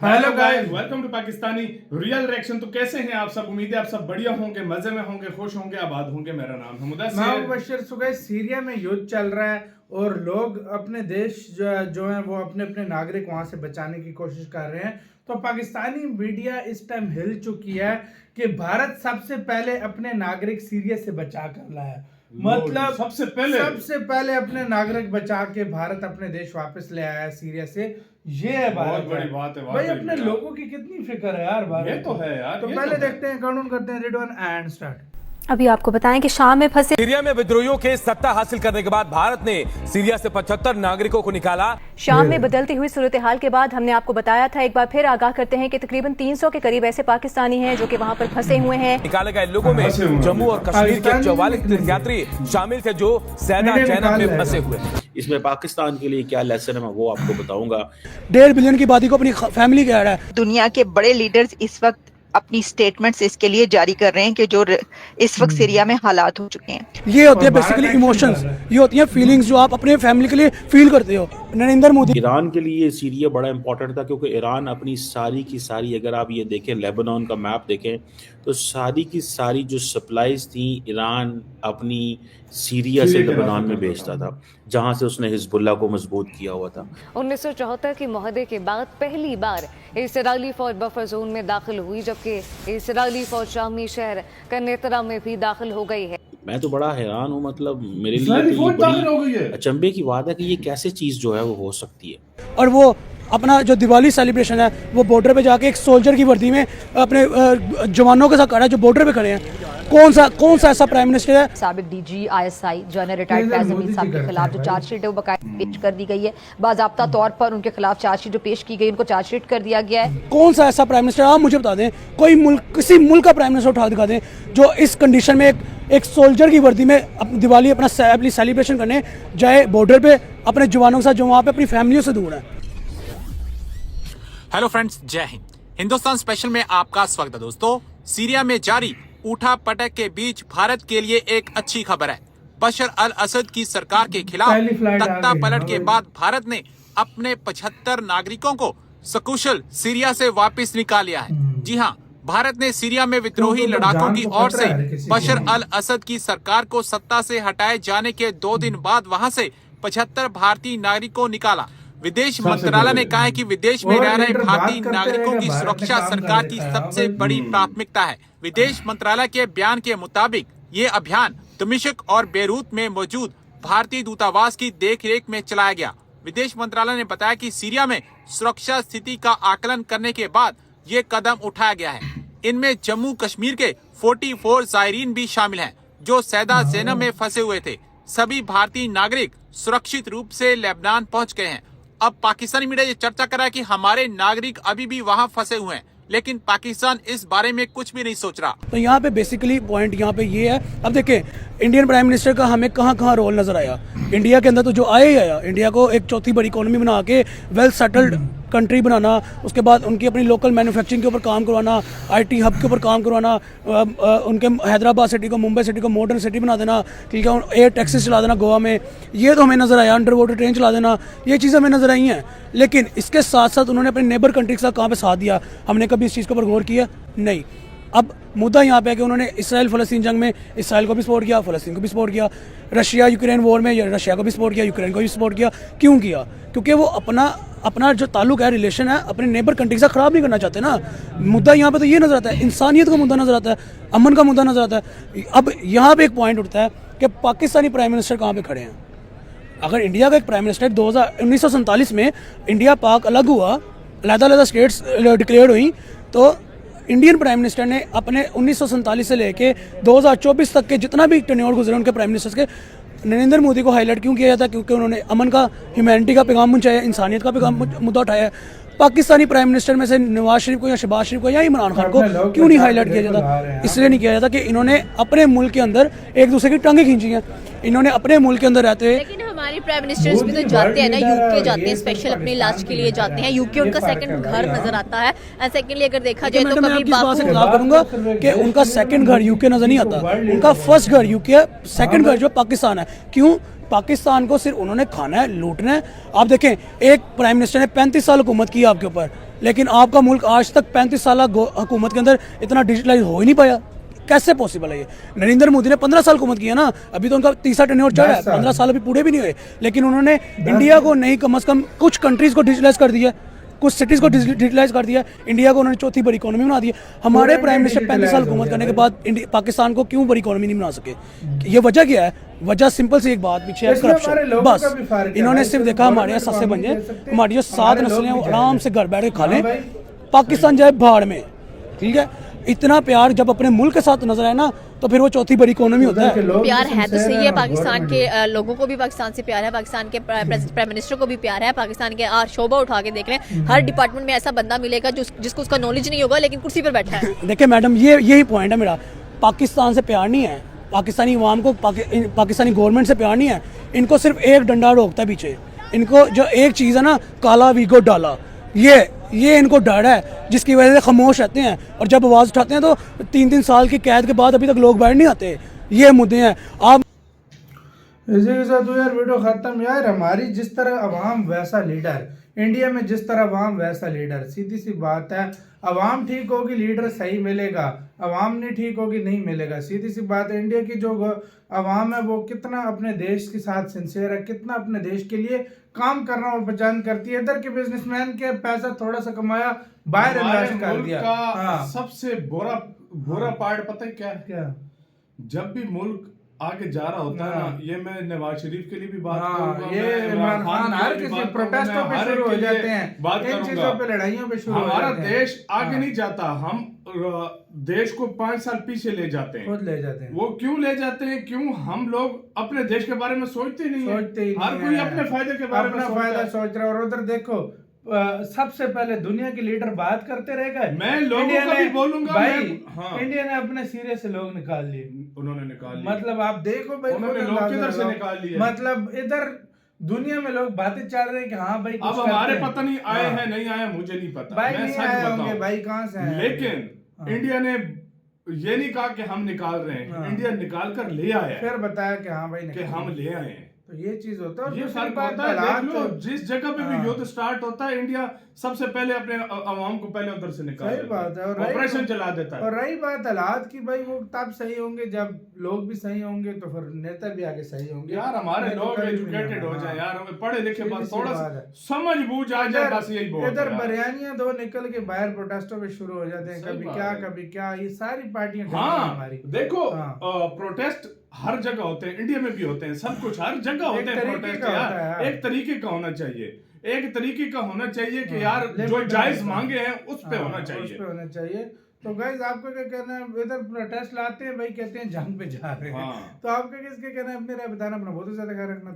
Hello guys, welcome to Pakistani real reaction. तो कैसे हैं आप सब? उम्मीद है आप सब बढ़िया होंगे, मजे में होंगे, खुश होंगे, आबाद होंगे। मेरा नाम है मैं मुबशर। सुबह सीरिया में युद्ध चल रहा है और लोग अपने देश जो है वो अपने अपने नागरिक वहां से बचाने की कोशिश कर रहे हैं। तो पाकिस्तानी मीडिया इस टाइम हिल चुकी है कि भारत सबसे पहले अपने नागरिक सीरिया से बचा कर लाया। मतलब सबसे पहले अपने नागरिक बचा के भारत अपने देश वापस ले आया सीरिया से। ये है बहुत बड़ी बात है भाई, अपने लोगों की कितनी फिक्र है यार भारत। ये तो है यार। तो पहले देखते हैं, काउंट करते हैं, रेड 1 एंड स्टार्ट। अभी आपको बताएं कि शाम में फंसे सीरिया में विद्रोहियों के सत्ता हासिल करने के बाद भारत ने सीरिया से 75 नागरिकों को निकाला। शाम में बदलती हुई सूरत हाल के बाद हमने आपको बताया था, एक बार फिर आगाह करते हैं कि तकरीबन 300 के करीब ऐसे पाकिस्तानी हैं जो कि वहां पर फंसे हुए हैं। निकाले गए लोगों में जम्मू और कश्मीर के 44 तीर्थयात्री शामिल थे जो सैदा जैनब में फंसे हुए। इसमें पाकिस्तान के लिए क्या लेसन है मैं वो आपको बताऊंगा। 1.5 बिलियन की आबादी को अपनी फैमिली कह रहा है। दुनिया के बड़े लीडर्स इस वक्त अपनी स्टेटमेंट्स इसके लिए जारी कर रहे हैं कि जो इस वक्त सीरिया में हालात हो चुके हैं। ये होते हैं बेसिकली इमोशंस, ये होती हैं फीलिंग्स जो आप अपने फैमिली के लिए फील करते हो। नरेंद्र मोदी ईरान के लिए सीरिया बड़ा इंपॉर्टेंट था क्योंकि ईरान अपनी सारी की सारी, अगर आप ये देखें लेबनान का मैप देखें तो सारी की सारी जो सप्लाईज थी ईरान अपनी सीरिया से लेबनान में भेजता था, जहां से उसने हिजबुल्लाह को मजबूत किया हुआ था। 1974 के मुआहदे के बाद पहली बार इसराइली फौज बफर जोन में दाखिल हुई, जबकि इसराइली फौज शामी शहर कन्नेतरा में भी दाखिल हो गई है। मैं तो बड़ा हैरान हूँ, मतलब मेरे लिए तो ये बड़ी अचंभे की बात है कि ये कैसे चीज जो है वो हो सकती है। और वो अपना जो दिवाली सेलिब्रेशन है वो बॉर्डर पे जाके एक सोल्जर की वर्दी में अपने जवानों के साथ खड़ा है जो बॉर्डर पे खड़े हैं। कौन सा ऐसा प्राइम मिनिस्टर है? साबिक DG ISI general retired Faiz Amin साहब के खिलाफ जो चार्जशीट है वो बकायदा पेश कर दी गई है। बाज़ाब्ता तौर पर उनके खिलाफ चार्जशीट जो पेश की गई उनको चार्जशीट कर दिया गया है। कौन सा ऐसा प्राइम मिनिस्टर, आप मुझे बता दें, कोई मुल्क, किसी मुल्क का प्राइम मिनिस्टर उठा दिखा दें जो इस कंडीशन में एक सोल्जर की वर्दी में दिवाली अपना सेलिब्रेशन करने जाए बॉर्डर पे अपने जवानों के साथ जो वहाँ पे अपनी फैमिलियों से दूर है। हेलो फ्रेंड्स, जय हिंद। हिंदुस्तान स्पेशल में आपका स्वागत है। दोस्तों, सीरिया में जारी उठा पटक के बीच भारत के लिए एक अच्छी खबर है। बशर अल असद की सरकार के खिलाफ तख्ता पलट के बाद भारत ने अपने 75 नागरिकों को सकुशल सीरिया से वापस निकाल लिया है। जी हाँ, भारत ने सीरिया में विद्रोही लड़ाकों की ओर से बशर अल असद की सरकार को सत्ता से हटाए जाने के 2 दिन बाद वहां से 75 भारतीय नागरिकों को निकाला। विदेश मंत्रालय ने कहा है कि विदेश में रह रहे भारतीय नागरिकों की सुरक्षा सरकार की सबसे बड़ी प्राथमिकता है। विदेश मंत्रालय के बयान के मुताबिक ये अभियान दमिश्क और बेरूत में मौजूद भारतीय दूतावास की देखरेख में चलाया गया। विदेश मंत्रालय ने बताया कि सीरिया में सुरक्षा स्थिति का आकलन करने के बाद ये कदम उठाया गया है। इनमें जम्मू कश्मीर के 44 जायरीन भी शामिल हैं जो सैदा जैनब में फंसे हुए थे। सभी भारतीय नागरिक सुरक्षित रूप से लेबनान पहुंच गए हैं। अब पाकिस्तानी मीडिया ये चर्चा कर रहा है कि हमारे नागरिक अभी भी वहां फंसे हुए हैं, लेकिन पाकिस्तान इस बारे में कुछ भी नहीं सोच रहा। तो यहाँ पे बेसिकली पॉइंट यहाँ पे ये है, अब देखें इंडियन प्राइम मिनिस्टर का हमें कहाँ रोल नजर आया। इंडिया के अंदर तो जो आया ही आया, इंडिया को एक चौथी बड़ी इकोनॉमी बना के वेल सेटल्ड कंट्री बनाना, उसके बाद उनकी अपनी लोकल मैन्युफैक्चरिंग के ऊपर काम करवाना, IT हब के ऊपर काम करवाना, उनके हैदराबाद सिटी को, मुंबई सिटी को मॉडर्न सिटी बना देना, ठीक है, एयर टैक्सी चला देना गोवा में, ये तो हमें नजर आया। अंडर वाटर ट्रेन चला देना, ये चीज़ें हमें नजर आई हैं। लेकिन इसके साथ साथ उन्होंने अपने नेबर कंट्री के साथ कहाँ पे साथ दिया? हमने कभी इस चीज़ के ऊपर गौर किया? नहीं। अब मुद्दा यहाँ पे है कि उन्होंने इसराइल फ़लस्तीन जंग में इसराइल को भी सपोर्ट किया, फ़लस्तीन को भी सपोर्ट किया, रशिया यूक्रेन वॉर में रशिया को भी सपोर्ट किया, यूक्रेन को भी सपोर्ट किया। क्यों किया? क्योंकि वो अपना जो ताल्लुक है, रिलेशन है, अपने नेबर कंट्री के साथ ख़राब नहीं करना चाहते ना। मुद्दा यहाँ पे तो ये नज़र आता है, इंसानियत का मुद्दा नज़र आता है, अमन का मुद्दा नज़र आता है। अब यहाँ पर एक पॉइंट उठता है कि पाकिस्तानी प्राइम मिनिस्टर कहाँ पर खड़े हैं। अगर इंडिया का एक प्राइम मिनिस्टर 1947 में इंडिया पाक अलग हुआ, अलग स्टेट्स डिक्लेयर हुई, तो इंडियन प्राइम मिनिस्टर ने अपने 1947 से लेके 2024 तक के जितना भी टेन्योर गुजरे उनके प्राइम मिनिस्टर्स के, नरेंद्र मोदी को हाईलाइट क्यों किया जाता है? क्योंकि उन्होंने अमन का, ह्यूमैनिटी का पैगाम पहुंचाया, इंसानियत का पैगाम मुद्दा उठाया है। पाकिस्तानी प्राइम मिनिस्टर में से नवाज शरीफ को या शहबाज शरीफ को या इमरान खान को क्यों नहीं हाईलाइट किया जाता? इसलिए नहीं किया जाता कि इन्होंने अपने मुल्क के अंदर एक दूसरे की टांगें खींची हैं। इन्होंने अपने मुल्क के अंदर रहते हुए, लेकिन हमारे प्राइम मिनिस्टर्स भी तो जाते हैं ना, यूके जाते हैं, स्पेशल अपने इलाज के लिए जाते हैं। यूके उनका सेकंड घर नजर आता है। सेकंडली अगर देखा जाए तो कभी बात से खिलाफ करूंगा कि उनका सेकंड घर यूके नजर नहीं आता, उनका फर्स्ट घर यूके है, सेकंड घर जो पाकिस्तान है। क्यों? पाकिस्तान को सिर्फ उन्होंने खाना है, लूटना है। आप देखें, एक प्राइम मिनिस्टर ने 35 साल हुकूमत की आपके ऊपर, लेकिन आपका मुल्क आज तक 35 साल हुकूमत के अंदर इतना डिजिटलाइज हो ही नहीं पाया। कैसे पॉसिबल है ये? नरेंद्र मोदी ने 15 साल हुकूमत की है ना, अभी तो उनका तीसरा टेन्योर चढ़ा है, 15 साल अभी पूरे भी नहीं हुए, लेकिन उन्होंने इंडिया को नहीं, कम से कम कुछ कंट्रीज को डिजिटलाइज कर दिया, कुछ सिटीज को डिजिटलाइज कर दिया, इंडिया को उन्होंने चौथी बड़ी इकोनॉमी बना दी। हमारे प्राइम मिनिस्टर 35 साल हुकूमत करने के बाद पाकिस्तान को क्यों बड़ी इकोनॉमी नहीं बना सके? ये वजह क्या है? वजह सिंपल सी एक बात पीछे है, करप्शन। बस इन्होंने सिर्फ देखा हमारे यहाँ सस्ते बन जाए, हमारी जो 7 नस्लें हैं आराम से घर बैठ के खा लें, पाकिस्तान जाए भाड़ में, ठीक है? इतना प्यार जब अपने मुल्क के साथ नजर आए ना, तो फिर वो चौथी बड़ी इकोनॉमी होता है। प्यार है तो सही है, पाकिस्तान के लोगों को भी पाकिस्तान से प्यार है, पाकिस्तान के प्राइम मिनिस्टर को भी प्यार है, पाकिस्तान के शोभा उठा के देख लें, हर डिपार्टमेंट में ऐसा बंदा मिलेगा जिसको उसका नॉलेज नहीं होगा लेकिन कुर्सी पर बैठा है। देखिए मैडम, यही पॉइंट है मेरा, पाकिस्तान से प्यार नहीं है, पाकिस्तानी अवाम को पाकिस्तानी गवर्नमेंट से प्यार नहीं है, इनको सिर्फ एक डंडा रोकता है पीछे। इनको जो एक चीज़ है ना, काला वीगो डाला, ये इनको डर है, जिसकी वजह से खामोश रहते हैं, और जब आवाज़ उठाते हैं तो 3-3 साल की कैद के बाद अभी तक लोग बाहर नहीं आते। ये मुद्दे हैं। आप इसी के साथ यार वीडियो खत्म। यार हमारी जिस तरह अवाम वैसा लीडर, इंडिया में जिस तरह अवाम वैसा लीडर, सीधी सी बात है, अवाम ठीक होगी लीडर सही मिलेगा, अवाम नहीं ठीक होगी नहीं मिलेगा। सीधी सी बात है, इंडिया की जो अवाम है वो कितना अपने देश के साथ सिंसियर है, कितना अपने देश के लिए काम करना और पहचान करती है। इधर के बिजनेसमैन के पैसा थोड़ा सा कमाया, बाहर इन्वेस्ट कर दिया। हाँ। सबसे बुरा पार्ट पता है क्या? जब भी मुल्क आगे जा रहा होता है ना, ये मैं नवाज शरीफ के लिए भी बात करूंगा, ये इमरान खान हर किसी प्रोटेस्टों पे शुरू हो जाते हैं, इन चीजों पे लड़ाइयों पे शुरू हो जाते हैं। हमारा देश आगे नहीं जाता, हम देश को 5 साल पीछे ले जाते हैं, खुद ले जाते हैं। वो क्यों ले जाते हैं? क्यों हम लोग अपने देश के बारे में सोचते नहीं है। हर कोई अपने फायदे के बारे में सोच रहा है। और उधर देखो, सबसे पहले दुनिया के लीडर बात करते रह गए, मैं लोगों को भी बोलूंगा भाई, हाँ। इंडिया ने अपने सिरे से लोग निकाल लिए, उन्होंने निकाल लिए। मतलब आप देखो भाई, उन्होंने लोग किधर से निकाल लिए, मतलब इधर दुनिया में लोग बातें चल रहे हैं कि हाँ भाई अब हमारे पता नहीं आए हैं नहीं आए, मुझे नहीं पता, भाई मैं नहीं सच आए बताऊं होंगे भाई, कहाँ से आए? लेकिन इंडिया ने ये नहीं कहा कि हम निकाल रहे हैं, इंडिया निकाल कर ले आया, फिर बताया कि हाँ भाई कि हम ले आए हैं। तो ये चीज होता है। ये फर्क होता है। देख लो, जिस जगह पे भी युद्ध स्टार्ट होता है, इंडिया सबसे पहले अपने अवाम को पहले उधर से निकाल सही बात है, और ऑपरेशन चला देता है। और रही बात हालात की, भाई वो तब सही होंगे जब लोग भी सही होंगे, तो फिर नेता भी आगे सही होंगे। यार हमारे लोग एजुकेटेड हो जाए यार, पढ़े लिखे, बस थोड़ा समझ बूझ आ जाए, बस यही बहुत। इधर बरियानियां दो निकल के बाहर प्रोटेस्टों पे शुरू हो जाते हैं, कभी क्या, ये सारी पार्टियां हमारी। देखो प्रोटेस्ट हर जगह होते हैं, इंडिया में भी होते हैं, सब कुछ हर जगह होते हैं प्रोटेस्ट यार। एक तरीके का होना चाहिए, एक तरीके का होना चाहिए कि यार जो जायज मांगे हैं उस पे होना चाहिए। तो गाइस आपको क्या कहना है? इधर प्रोटेस्ट लाते हैं भाई, कहते हैं जंग पे जा रहे हैं, तो आपका किसके कहना है? अपने राय बताना, अपना बहुत ज्यादा ख्याल रखना।